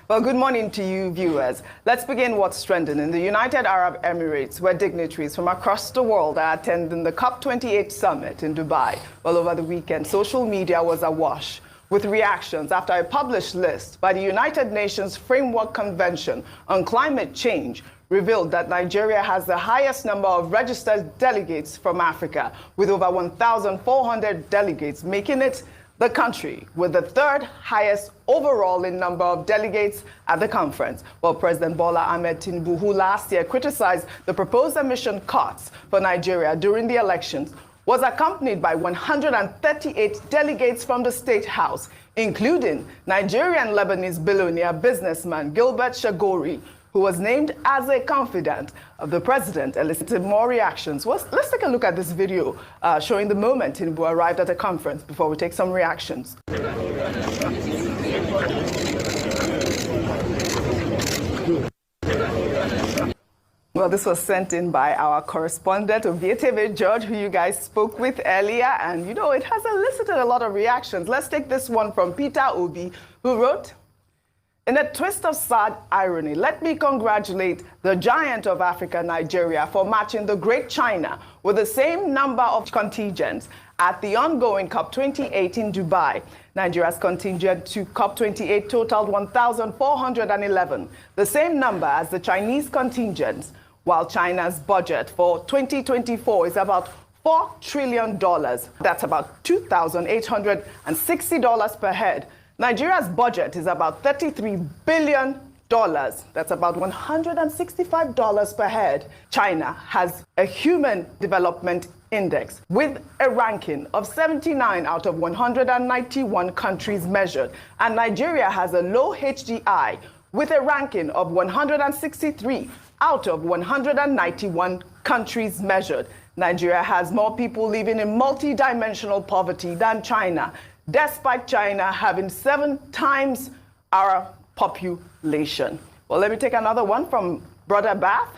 Well, good morning to you, viewers. Let's begin what's trending in the United Arab Emirates, where dignitaries from across the world are attending the Cop28 summit in Dubai. Well, over the weekend, social media was awash with reactions after a published list by the United Nations Framework Convention on Climate Change revealed that Nigeria has the highest number of registered delegates from Africa, with over 1,400 delegates, making it the country with the third highest overall in number of delegates at the conference. Well, President Bola Ahmed Tinubu, who last year criticized the proposed emission cuts for Nigeria during the elections, was accompanied by 138 delegates from the State House, including Nigerian-Lebanese billionaire businessman Gilbert Shagori, who was named as a confidant of the president, elicited more reactions. Well, let's take a look at this video showing the moment Tinubu arrived at a conference before we take some reactions. Well, this was sent in by our correspondent, Obietebe George, who you guys spoke with earlier. And, you know, it has elicited a lot of reactions. Let's take this one from Peter Obi, who wrote, "In a twist of sad irony, let me congratulate the giant of Africa, Nigeria, for matching the great China with the same number of contingents at the ongoing COP28 in Dubai. Nigeria's contingent to COP28 totaled 1,411, the same number as the Chinese contingents, while China's budget for 2024 is about $4 trillion. That's about $2,860 per head. Nigeria's budget is about $33 billion. That's about $165 per head. China has a Human Development Index with a ranking of 79 out of 191 countries measured. And Nigeria has a low HDI with a ranking of 163 out of 191 countries measured. Nigeria has more people living in multi-dimensional poverty than China, despite China having 7 times our population. Well, let me take another one from Brother Bath.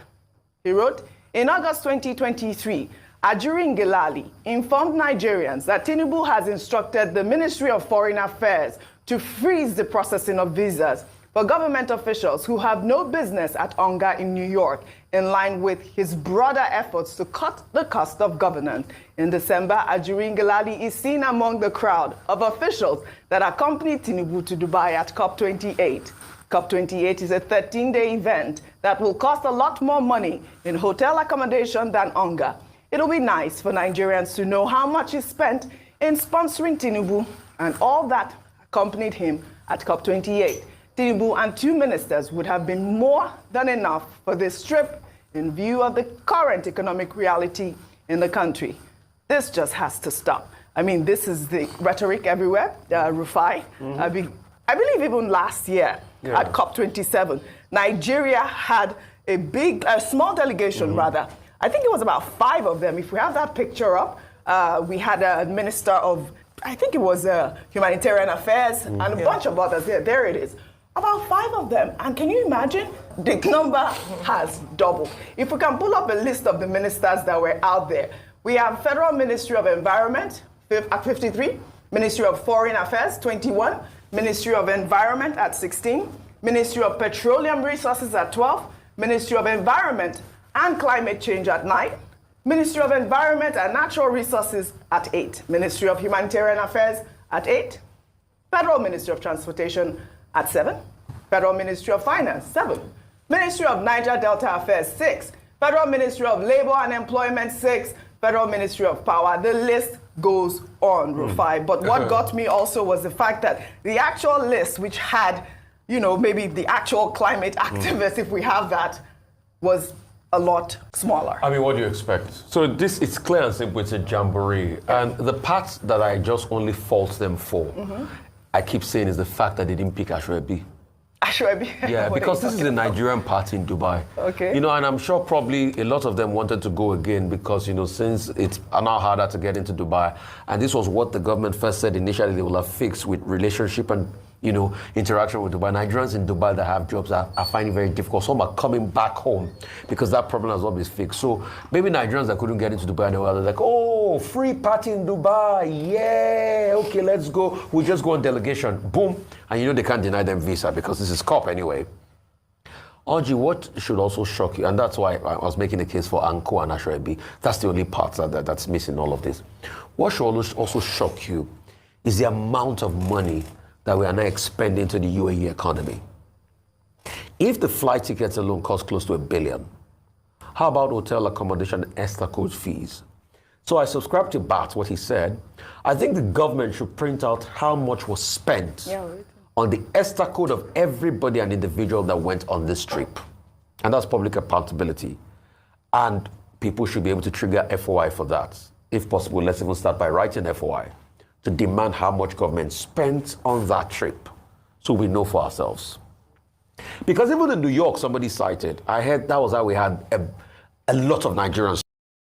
He wrote, in August 2023, Ajuri Ngelale informed Nigerians that Tinubu has instructed the Ministry of Foreign Affairs to freeze the processing of visas for government officials who have no business at Onga in New York, in line with his broader efforts to cut the cost of governance. In December, Ajuri Ngelale is seen among the crowd of officials that accompanied Tinubu to Dubai at COP28. COP28 is a 13-day event that will cost a lot more money in hotel accommodation than Onga. It'll be nice for Nigerians to know how much is spent in sponsoring Tinubu and all that accompanied him at COP28. Tinubu and 2 ministers would have been more than enough for this trip in view of the current economic reality in the country. This just has to stop. I mean, this is the rhetoric everywhere, Rufai. I believe even last year at COP27, Nigeria had a small delegation rather. I think it was about 5 of them. If we have that picture up, we had a minister of, I think it was humanitarian affairs and a bunch of others. There it is. About 5 of them. And can you imagine? The number has doubled. If we can pull up a list of the ministers that were out there, we have Federal Ministry of Environment at 53, Ministry of Foreign Affairs 21, Ministry of Environment at 16, Ministry of Petroleum Resources at 12, Ministry of Environment and Climate Change at 9, Ministry of Environment and Natural Resources at 8, Ministry of Humanitarian Affairs at 8, Federal Ministry of Transportation at 7, Federal Ministry of Finance, 7, Ministry of Niger Delta Affairs, 6, Federal Ministry of Labor and Employment, 6, Federal Ministry of Power. The list goes on, Rufai. But what got me also was the fact that the actual list, which had, you know, maybe the actual climate activists, if we have that, was a lot smaller. I mean, what do you expect? So this, it's clear and simple, it's a jamboree. And the part that I just only fault them for, I keep saying, is the fact that they didn't pick Ashwebi. Ashwebi? Yeah, because this is a Nigerian party in Dubai. Okay. You know, and I'm sure probably a lot of them wanted to go again because, you know, since it's now harder to get into Dubai, and this was what the government first said initially they will have fixed with relationship and, you know, interaction with Dubai. Nigerians in Dubai that have jobs are finding it very difficult. Some are coming back home because that problem has not been fixed. So maybe Nigerians that couldn't get into Dubai, they were like, oh, oh, free party in Dubai. Yeah, okay, let's go. We just go on delegation. Boom. And you know they can't deny them visa because this is COP anyway. Audrey, what should also shock you, and that's why I was making a case for Anko and Ashrebi. That's the only part that's missing all of this. What should also shock you is the amount of money that we are now expending to the UAE economy. If the flight tickets alone cost close to $1 billion, how about hotel accommodation and extra code fees? So I subscribe to Bat, what he said. I think the government should print out how much was spent on the extra code of everybody and individual that went on this trip. And that's public accountability. And people should be able to trigger FOI for that. If possible, let's even start by writing FOI to demand how much government spent on that trip so we know for ourselves. Because even in New York, somebody cited, I heard that was how we had a lot of Nigerians